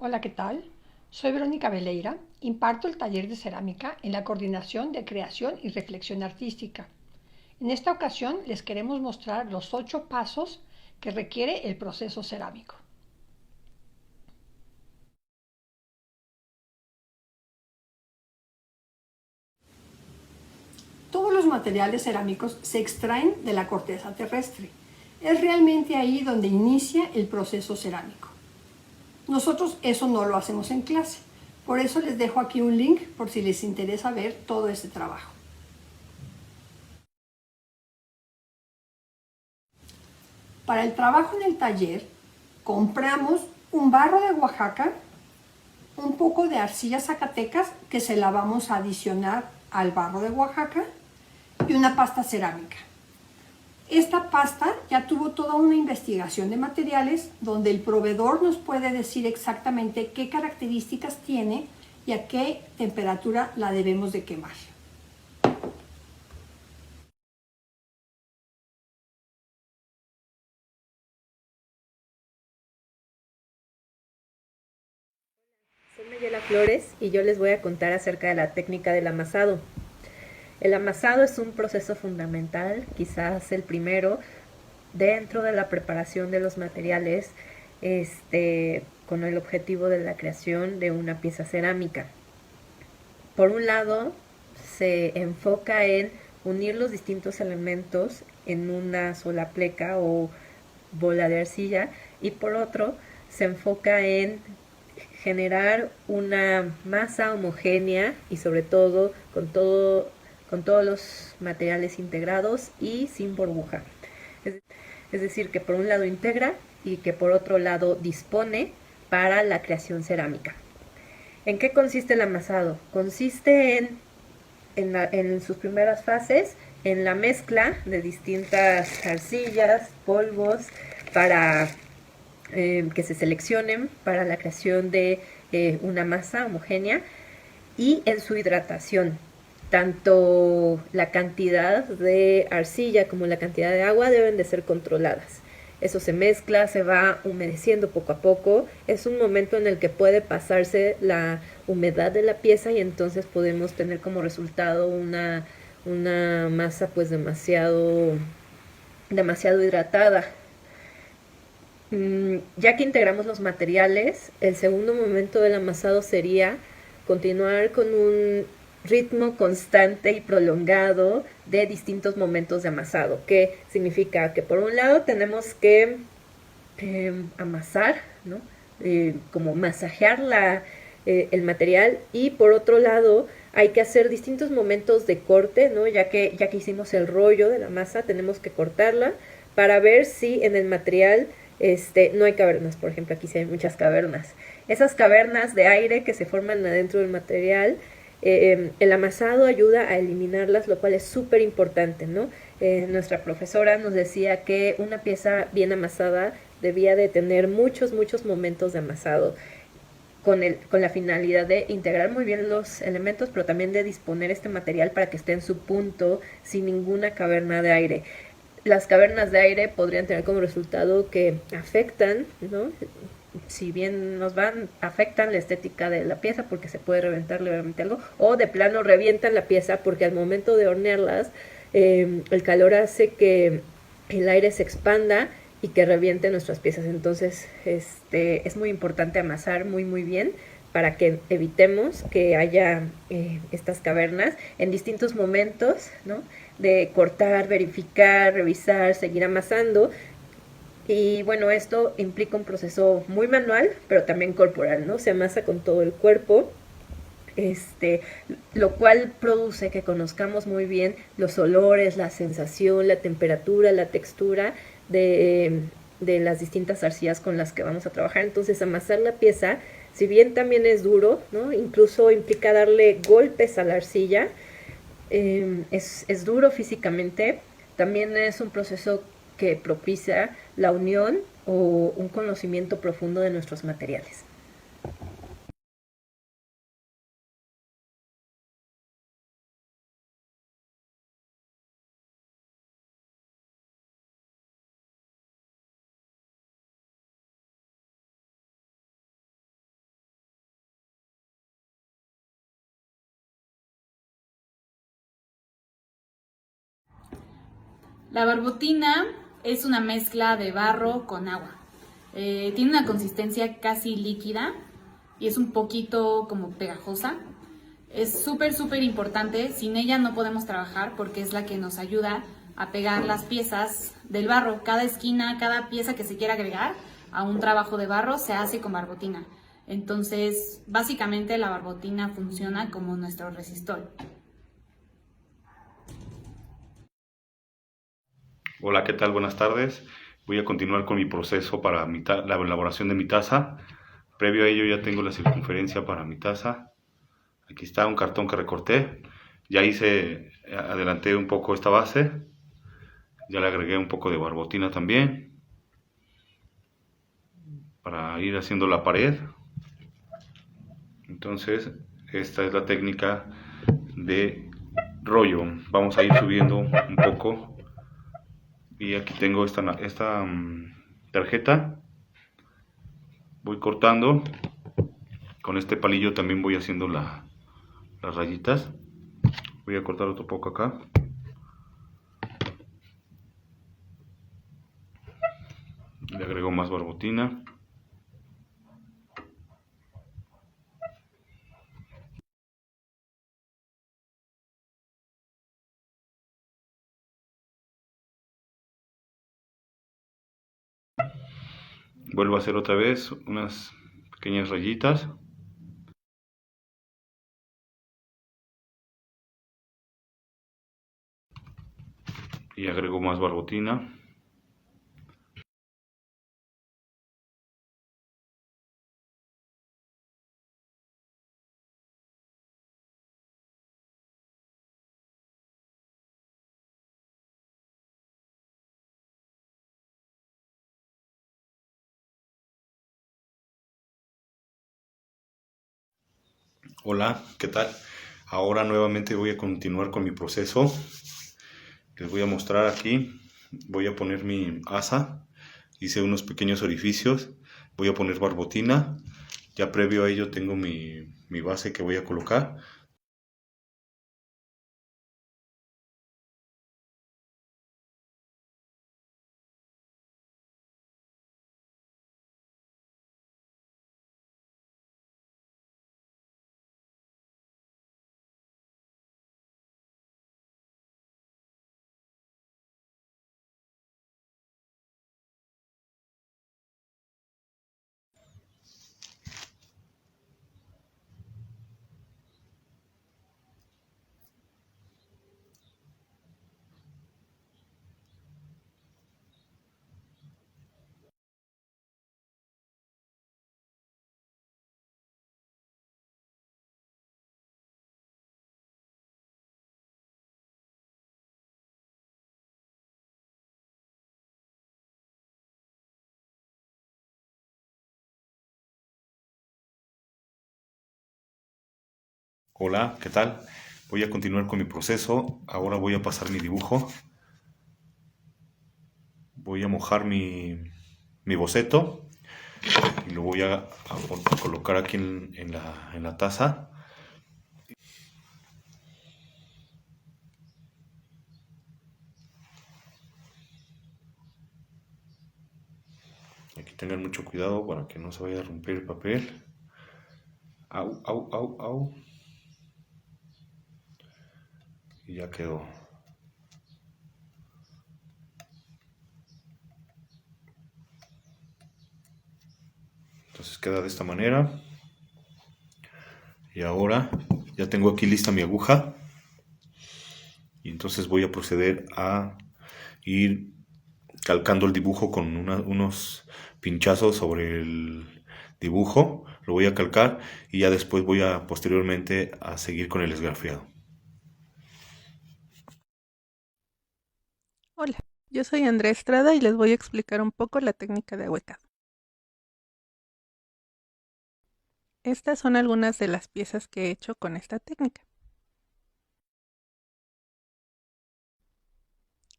Hola, ¿qué tal? Soy Verónica Veleira, imparto el taller de cerámica en la Coordinación de Creación y Reflexión Artística. En esta ocasión les queremos mostrar los 8 pasos que requiere el proceso cerámico. Todos los materiales cerámicos se extraen de la corteza terrestre. Es realmente ahí donde inicia el proceso cerámico. Nosotros eso no lo hacemos en clase. Por eso les dejo aquí un link por si les interesa ver todo este trabajo. Para el trabajo en el taller, compramos un barro de Oaxaca, un poco de arcilla Zacatecas que se la vamos a adicionar al barro de Oaxaca y una pasta cerámica. Esta pasta ya tuvo toda una investigación de materiales donde el proveedor nos puede decir exactamente qué características tiene y a qué temperatura la debemos de quemar. Soy Mayela Flores y yo les voy a contar acerca de la técnica del amasado. El amasado es un proceso fundamental, quizás el primero, dentro de la preparación de los materiales, con el objetivo de la creación de una pieza cerámica. Por un lado, se enfoca en unir los distintos elementos en una sola pleca o bola de arcilla, y por otro, se enfoca en generar una masa homogénea y sobre todo con todos los materiales integrados y sin burbuja. Es decir, que por un lado integra y que por otro lado dispone para la creación cerámica. ¿En qué consiste el amasado? Consiste en sus primeras fases, en la mezcla de distintas arcillas, polvos, para que se seleccionen para la creación de una masa homogénea, y en su hidratación. Tanto la cantidad de arcilla como la cantidad de agua deben de ser controladas. Eso se mezcla, se va humedeciendo poco a poco. Es un momento en el que puede pasarse la humedad de la pieza y entonces podemos tener como resultado una masa pues demasiado hidratada. Ya que integramos los materiales, el segundo momento del amasado sería continuar con un ritmo constante y prolongado de distintos momentos de amasado, que significa que por un lado tenemos que amasar, ¿no? Como masajear el material, y por otro lado hay que hacer distintos momentos de corte, ¿no? Ya que hicimos el rollo de la masa, tenemos que cortarla para ver si en el material no hay cavernas. Por ejemplo, aquí sí hay muchas cavernas. Esas cavernas de aire que se forman adentro del material, el amasado ayuda a eliminarlas, lo cual es súper importante, ¿no? Nuestra profesora nos decía que una pieza bien amasada debía de tener muchos momentos de amasado, con la finalidad de integrar muy bien los elementos, pero también de disponer este material para que esté en su punto sin ninguna caverna de aire. Las cavernas de aire podrían tener como resultado que afectan, ¿no? Si bien nos van, afectan la estética de la pieza porque se puede reventar levemente algo, o de plano revientan la pieza porque al momento de hornearlas, el calor hace que el aire se expanda y que reviente nuestras piezas. Entonces, es muy importante amasar muy bien para que evitemos que haya estas cavernas en distintos momentos, ¿no? De cortar, verificar, revisar, seguir amasando. Y bueno, esto implica un proceso muy manual, pero también corporal, ¿no? Se amasa con todo el cuerpo, este, lo cual produce que conozcamos muy bien los olores, la sensación, la temperatura, la textura de las distintas arcillas con las que vamos a trabajar. Entonces, amasar la pieza, si bien también es duro, ¿no? Incluso implica darle golpes a la arcilla, es duro físicamente, también es un proceso que propicia la unión o un conocimiento profundo de nuestros materiales. La barbotina es una mezcla de barro con agua. Tiene una consistencia casi líquida y es un poquito como pegajosa. Es súper importante, sin ella no podemos trabajar porque es la que nos ayuda a pegar las piezas del barro. Cada esquina, cada pieza que se quiera agregar a un trabajo de barro se hace con barbotina. Entonces, básicamente la barbotina funciona como nuestro resistol. Hola, ¿qué tal? Buenas tardes. Voy a continuar con mi proceso para la elaboración de mi taza. Previo a ello ya tengo la circunferencia para mi taza. Aquí está un cartón que recorté. Ya adelanté un poco esta base. Ya le agregué un poco de barbotina también para ir haciendo la pared. Entonces, esta es la técnica de rollo. Vamos a ir subiendo un poco. Y aquí tengo esta tarjeta. Voy cortando. Con este palillo también voy haciendo las rayitas. Voy a cortar otro poco acá. Le agrego más barbotina. Vuelvo a hacer otra vez unas pequeñas rayitas. Y agrego más barbotina. Hola, ¿qué tal? Ahora nuevamente voy a continuar con mi proceso. Les voy a mostrar aquí. Voy a poner mi asa. Hice unos pequeños orificios. Voy a poner barbotina. Ya previo a ello tengo mi base que voy a colocar. Hola, ¿qué tal? Voy a continuar con mi proceso. Ahora voy a pasar mi dibujo. Voy a mojar mi boceto y lo voy a colocar aquí en la taza. Aquí tengan mucho cuidado para que no se vaya a romper el papel. Au, au, au, au. Y ya quedó. Entonces queda de esta manera. Y ahora ya tengo aquí lista mi aguja. Y entonces voy a proceder a ir calcando el dibujo con unos pinchazos sobre el dibujo. Lo voy a calcar y ya después voy a posteriormente a seguir con el esgrafiado. Hola, yo soy Andrea Estrada y les voy a explicar un poco la técnica de ahuecado. Estas son algunas de las piezas que he hecho con esta técnica.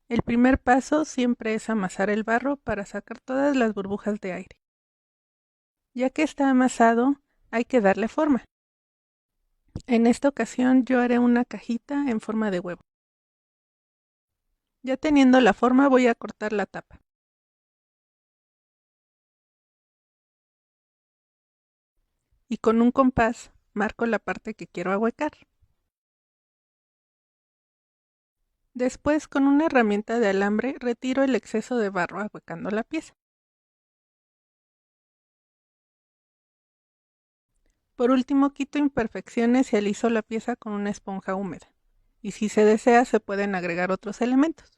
El primer paso siempre es amasar el barro para sacar todas las burbujas de aire. Ya que está amasado, hay que darle forma. En esta ocasión yo haré una cajita en forma de huevo. Ya teniendo la forma voy a cortar la tapa. Y con un compás marco la parte que quiero ahuecar. Después, con una herramienta de alambre, retiro el exceso de barro ahuecando la pieza. Por último, quito imperfecciones y aliso la pieza con una esponja húmeda. Y si se desea, se pueden agregar otros elementos.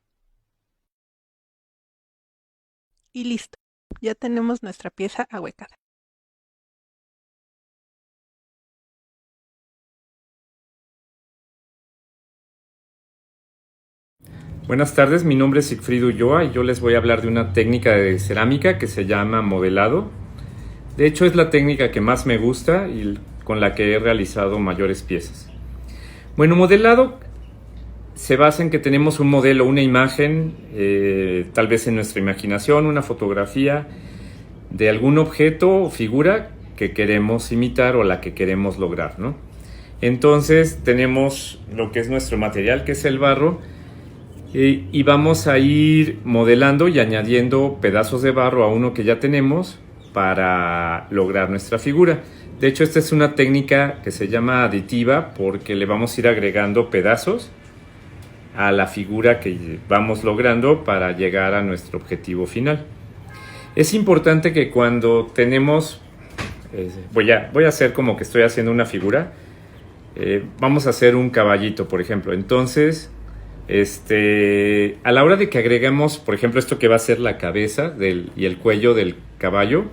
Y listo, ya tenemos nuestra pieza ahuecada. Buenas tardes, mi nombre es Sigfrido Ulloa y yo les voy a hablar de una técnica de cerámica que se llama modelado. De hecho, es la técnica que más me gusta y con la que he realizado mayores piezas. Bueno, modelado se basa en que tenemos un modelo, una imagen, tal vez en nuestra imaginación, una fotografía de algún objeto o figura que queremos imitar o la que queremos lograr, ¿no? Entonces tenemos lo que es nuestro material, que es el barro, y vamos a ir modelando y añadiendo pedazos de barro a uno que ya tenemos para lograr nuestra figura. De hecho, esta es una técnica que se llama aditiva porque le vamos a ir agregando pedazos a la figura que vamos logrando para llegar a nuestro objetivo final. Es importante que cuando tenemos, voy a hacer como que estoy haciendo una figura, vamos a hacer un caballito, por ejemplo. Entonces, a la hora de que agregamos, por ejemplo, esto que va a ser la cabeza y el cuello del caballo,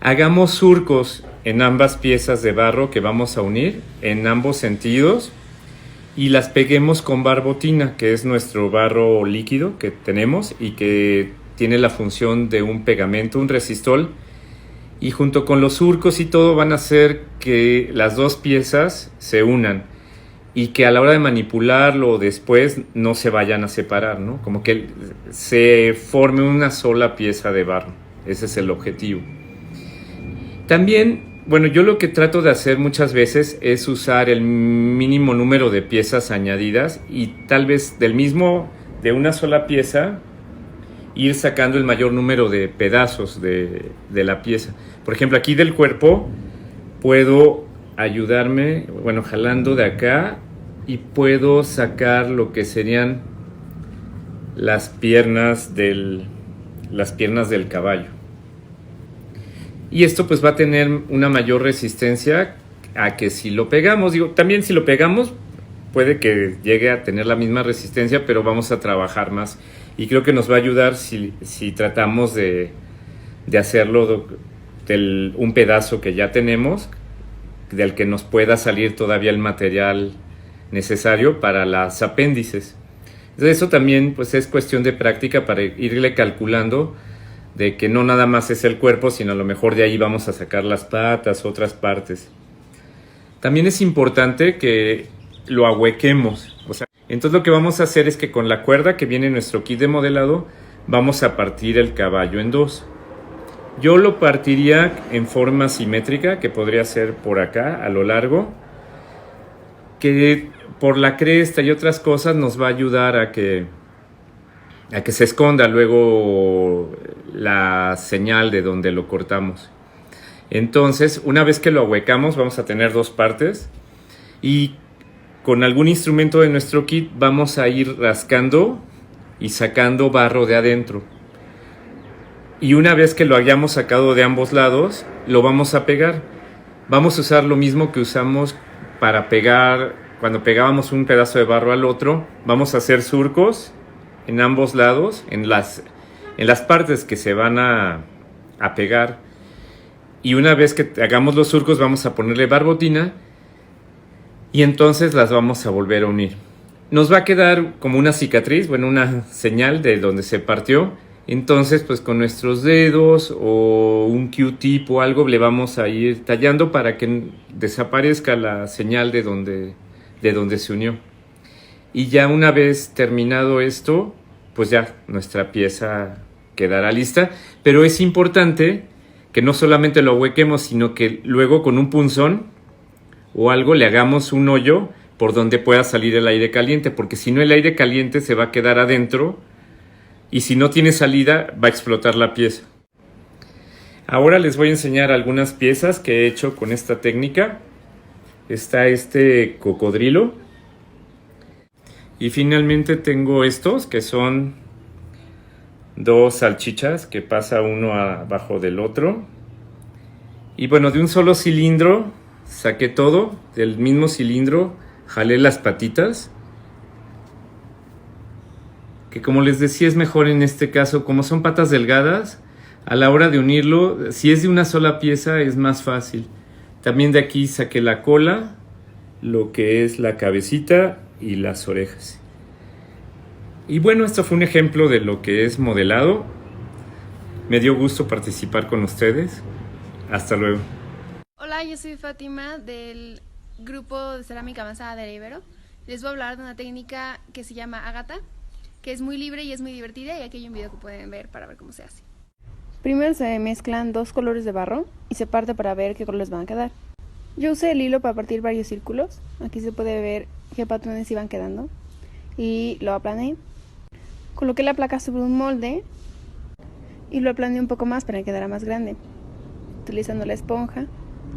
hagamos surcos en ambas piezas de barro que vamos a unir en ambos sentidos y las peguemos con barbotina, que es nuestro barro líquido que tenemos y que tiene la función de un pegamento, un resistol, y junto con los surcos y todo van a hacer que las dos piezas se unan y que a la hora de manipularlo después no se vayan a separar, ¿no? Como que se forme una sola pieza de barro. Ese es el objetivo. También, bueno, yo lo que trato de hacer muchas veces es usar el mínimo número de piezas añadidas y tal vez de una sola pieza, ir sacando el mayor número de pedazos de la pieza. Por ejemplo, aquí del cuerpo puedo ayudarme, bueno, jalando de acá y puedo sacar lo que serían las piernas del caballo. Y esto pues va a tener una mayor resistencia a que si lo pegamos. También si lo pegamos puede que llegue a tener la misma resistencia, pero vamos a trabajar más. Y creo que nos va a ayudar si tratamos de hacerlo un pedazo que ya tenemos, del que nos pueda salir todavía el material necesario para las apéndices. Entonces eso también pues es cuestión de práctica para irle calculando de que no nada más es el cuerpo, sino a lo mejor de ahí vamos a sacar las patas, otras partes. También es importante que lo ahuequemos. Entonces lo que vamos a hacer es que con la cuerda que viene en nuestro kit de modelado vamos a partir el caballo en dos. Yo lo partiría en forma simétrica, que podría ser por acá, a lo largo, que por la cresta y otras cosas nos va a ayudar a que se esconda luego la señal de donde lo cortamos. Entonces, una vez que lo ahuecamos, vamos a tener dos partes y con algún instrumento de nuestro kit vamos a ir rascando y sacando barro de adentro. Y una vez que lo hayamos sacado de ambos lados, lo vamos a pegar. Vamos a usar lo mismo que usamos para pegar, cuando pegábamos un pedazo de barro al otro. Vamos a hacer surcos en ambos lados, en las partes que se van a pegar. Y una vez que hagamos los surcos, vamos a ponerle barbotina y entonces las vamos a volver a unir. Nos va a quedar como una cicatriz, bueno, una señal de donde se partió. Entonces, pues con nuestros dedos o un Q-tip o algo le vamos a ir tallando para que desaparezca la señal de donde se unió. Y ya una vez terminado esto, pues ya nuestra pieza quedará lista. Pero es importante que no solamente lo ahuequemos, sino que luego con un punzón o algo le hagamos un hoyo por donde pueda salir el aire caliente, porque si no el aire caliente se va a quedar adentro y si no tiene salida va a explotar la pieza. Ahora les voy a enseñar algunas piezas que he hecho con esta técnica. Está este cocodrilo y finalmente tengo estos que son dos salchichas que pasa uno abajo del otro. Y bueno, de un solo cilindro saqué todo, del mismo cilindro jalé las patitas, que como les decía es mejor en este caso, como son patas delgadas, a la hora de unirlo, si es de una sola pieza es más fácil. También de aquí saqué la cola, lo que es la cabecita y las orejas. Y bueno, esto fue un ejemplo de lo que es modelado. Me dio gusto participar con ustedes. Hasta luego. Hola, yo soy Fátima del grupo de cerámica avanzada de Ibero. Les voy a hablar de una técnica que se llama Ágata, que es muy libre y es muy divertida, y aquí hay un video que pueden ver para ver cómo se hace. Primero se mezclan dos colores de barro y se parte para ver qué colores van a quedar. Yo usé el hilo para partir varios círculos. Aquí se puede ver qué patrones iban quedando y lo aplané. Coloqué la placa sobre un molde y lo aplané un poco más para que quedara más grande, utilizando la esponja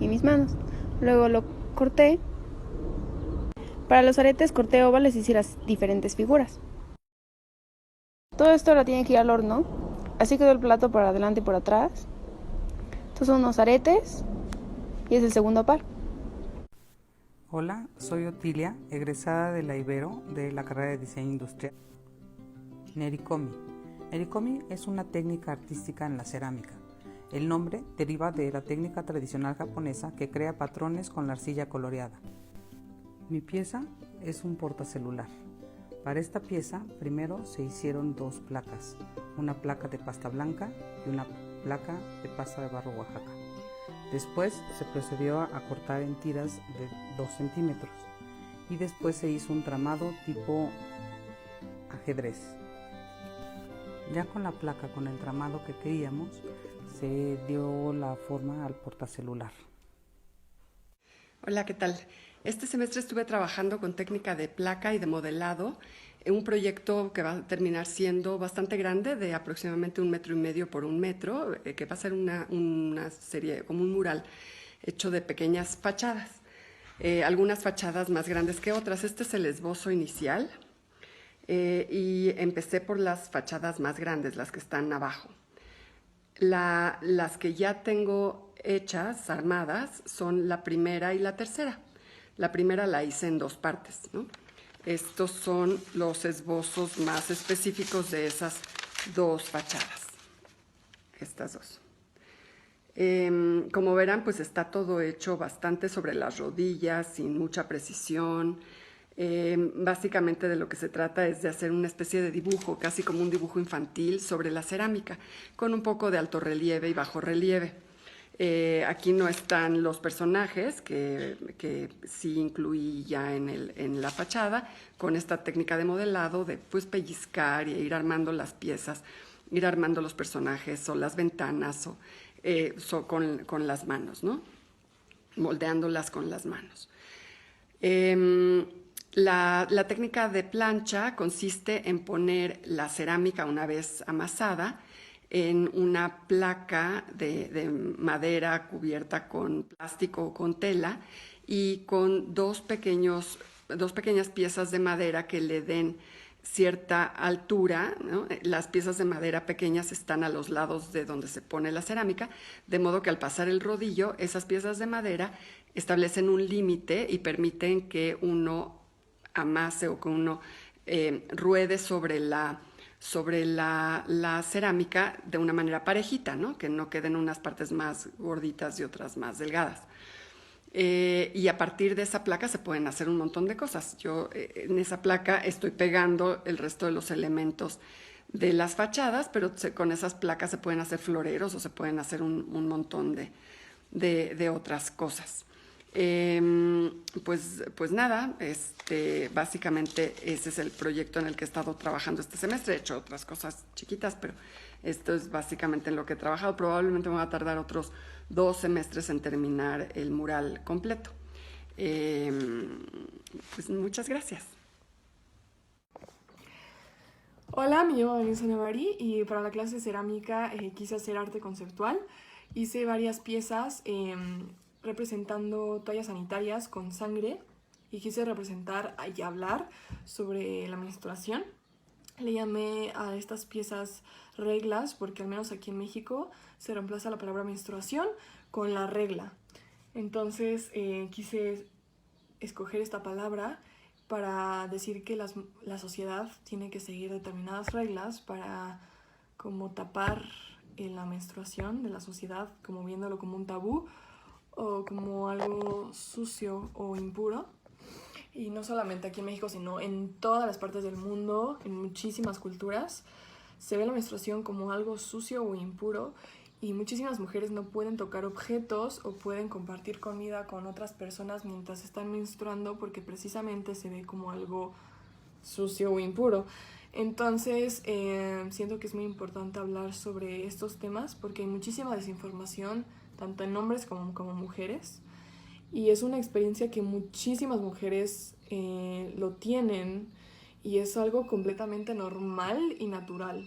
y mis manos. Luego lo corté. Para los aretes corté ovales y hice las diferentes figuras. Todo esto ahora tiene que ir al horno. Así quedó el plato por adelante y por atrás. Estos son unos aretes y es el segundo par. Hola, soy Otilia, egresada de la Ibero de la carrera de Diseño Industrial. Nerikomi. Nerikomi es una técnica artística en la cerámica. El nombre deriva de la técnica tradicional japonesa que crea patrones con la arcilla coloreada. Mi pieza es un portacelular. Para esta pieza primero se hicieron dos placas, una placa de pasta blanca y una placa de pasta de barro Oaxaca. Después se procedió a cortar en tiras de 2 centímetros y después se hizo un tramado tipo ajedrez. Ya con la placa, con el tramado que queríamos, se dio la forma al portacelular. Hola, ¿qué tal? Este semestre estuve trabajando con técnica de placa y de modelado en un proyecto que va a terminar siendo bastante grande, de aproximadamente 1,5 metros por 1 metro, que va a ser una serie, como un mural hecho de pequeñas fachadas. Algunas fachadas más grandes que otras. Este es el esbozo inicial y empecé por las fachadas más grandes, las que están abajo. Las que ya tengo hechas, armadas, son la primera y la tercera. La primera la hice en 2 partes, ¿no? Estos son los esbozos más específicos de esas 2 fachadas. Estas 2. Como verán, pues está todo hecho bastante sobre las rodillas, sin mucha precisión. Básicamente de lo que se trata es de hacer una especie de dibujo, casi como un dibujo infantil sobre la cerámica, con un poco de alto relieve y bajo relieve. Aquí no están los personajes que sí incluí ya en la fachada, con esta técnica de modelado de pues pellizcar y ir armando las piezas, ir armando los personajes o las ventanas o con las manos, ¿no? Moldeándolas con las manos. La técnica de plancha consiste en poner la cerámica una vez amasada en una placa de madera cubierta con plástico o con tela y con dos pequeñas piezas de madera que le den cierta altura, ¿no? Las piezas de madera pequeñas están a los lados de donde se pone la cerámica, de modo que al pasar el rodillo, esas piezas de madera establecen un límite y permiten que uno amase o que uno ruede sobre la cerámica de una manera parejita, ¿no? Que no queden unas partes más gorditas y otras más delgadas. Y a partir de esa placa se pueden hacer un montón de cosas. Yo en esa placa estoy pegando el resto de los elementos de las fachadas, pero con esas placas se pueden hacer floreros o se pueden hacer un montón de otras cosas. Pues nada, básicamente ese es el proyecto en el que he estado trabajando este semestre. He hecho otras cosas chiquitas, pero esto es básicamente en lo que he trabajado. Probablemente me va a tardar otros 2 semestres en terminar el mural completo. Pues muchas gracias. Hola, me llamo Vanessa Navari y para la clase de cerámica quise hacer arte conceptual. Hice varias piezas representando toallas sanitarias con sangre y quise representar y hablar sobre la menstruación. Le llamé a estas piezas reglas porque al menos aquí en México se reemplaza la palabra menstruación con la regla. Entonces quise escoger esta palabra para decir que la sociedad tiene que seguir determinadas reglas para como tapar la menstruación de la sociedad, como viéndolo como un tabú o como algo sucio o impuro. Y no solamente aquí en México, sino en todas las partes del mundo, en muchísimas culturas, se ve la menstruación como algo sucio o impuro y muchísimas mujeres no pueden tocar objetos o pueden compartir comida con otras personas mientras están menstruando porque precisamente se ve como algo sucio o impuro. Entonces siento que es muy importante hablar sobre estos temas porque hay muchísima desinformación tanto en hombres como mujeres y es una experiencia que muchísimas mujeres lo tienen y es algo completamente normal y natural.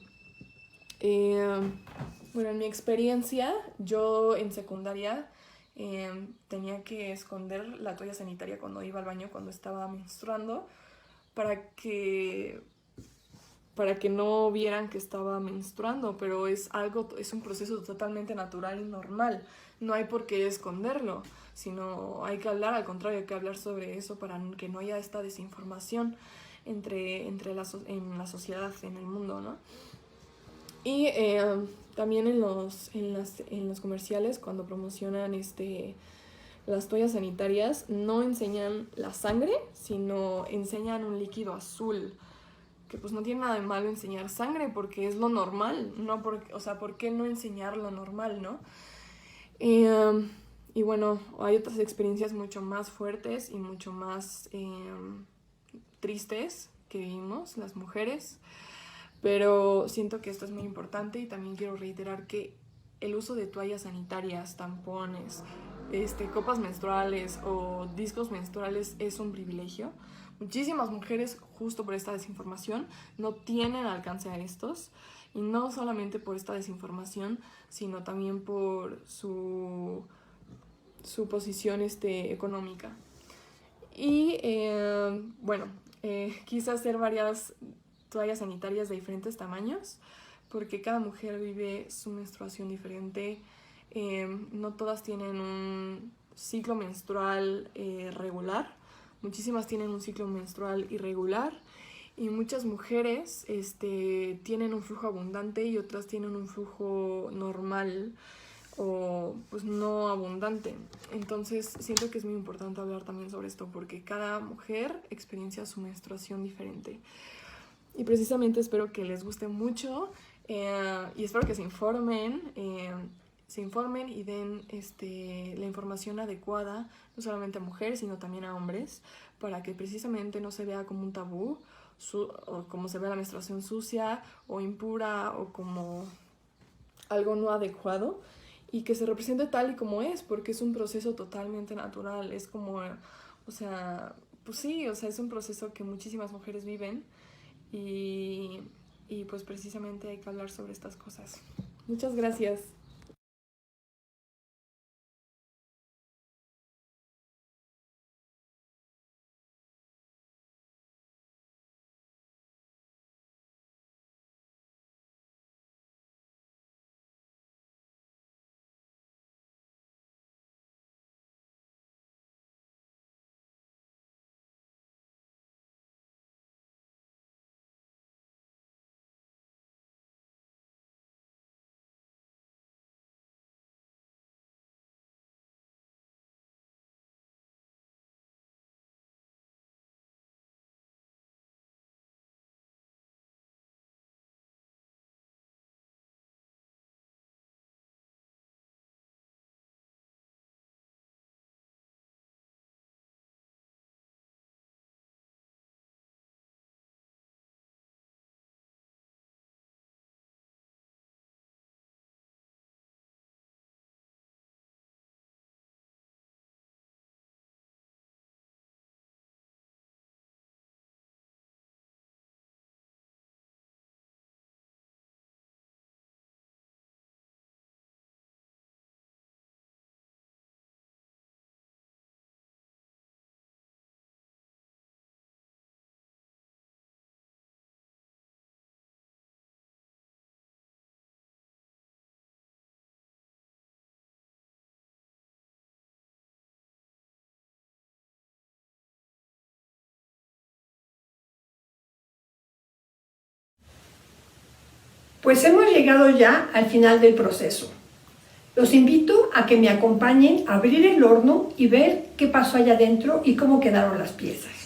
Bueno, en mi experiencia, yo en secundaria tenía que esconder la toalla sanitaria cuando iba al baño, cuando estaba menstruando, para que, para que no vieran que estaba menstruando, pero es un proceso totalmente natural y normal. No hay por qué esconderlo, sino hay que hablar, al contrario, hay que hablar sobre eso para que no haya esta desinformación en la sociedad, en el mundo, ¿no? Y también en los comerciales, cuando promocionan las toallas sanitarias, no enseñan la sangre, sino enseñan un líquido azul. Que pues no tiene nada de malo enseñar sangre porque es lo normal, ¿no? O sea, ¿por qué no enseñar lo normal, no? Y bueno, hay otras experiencias mucho más fuertes y mucho más tristes que vivimos las mujeres. Pero siento que esto es muy importante y también quiero reiterar que el uso de toallas sanitarias, tampones, copas menstruales o discos menstruales es un privilegio. Muchísimas mujeres, justo por esta desinformación, no tienen alcance a estos. Y no solamente por esta desinformación, sino también por su posición económica. Y bueno, quise hacer varias toallas sanitarias de diferentes tamaños porque cada mujer vive su menstruación diferente. No todas tienen un ciclo menstrual regular, muchísimas tienen un ciclo menstrual irregular y muchas mujeres tienen un flujo abundante y otras tienen un flujo normal o pues no abundante. Entonces siento que es muy importante hablar también sobre esto porque cada mujer experiencia su menstruación diferente. Y precisamente espero que les guste mucho y espero que se informen y den la información adecuada, no solamente a mujeres, sino también a hombres, para que precisamente no se vea como un tabú, o como se ve la menstruación sucia o impura o como algo no adecuado, y que se represente tal y como es, porque es un proceso totalmente natural, es como, o sea, pues sí, o sea, es un proceso que muchísimas mujeres viven. Y pues precisamente hay que hablar sobre estas cosas. Muchas gracias. Pues hemos llegado ya al final del proceso. Los invito a que me acompañen a abrir el horno y ver qué pasó allá adentro y cómo quedaron las piezas.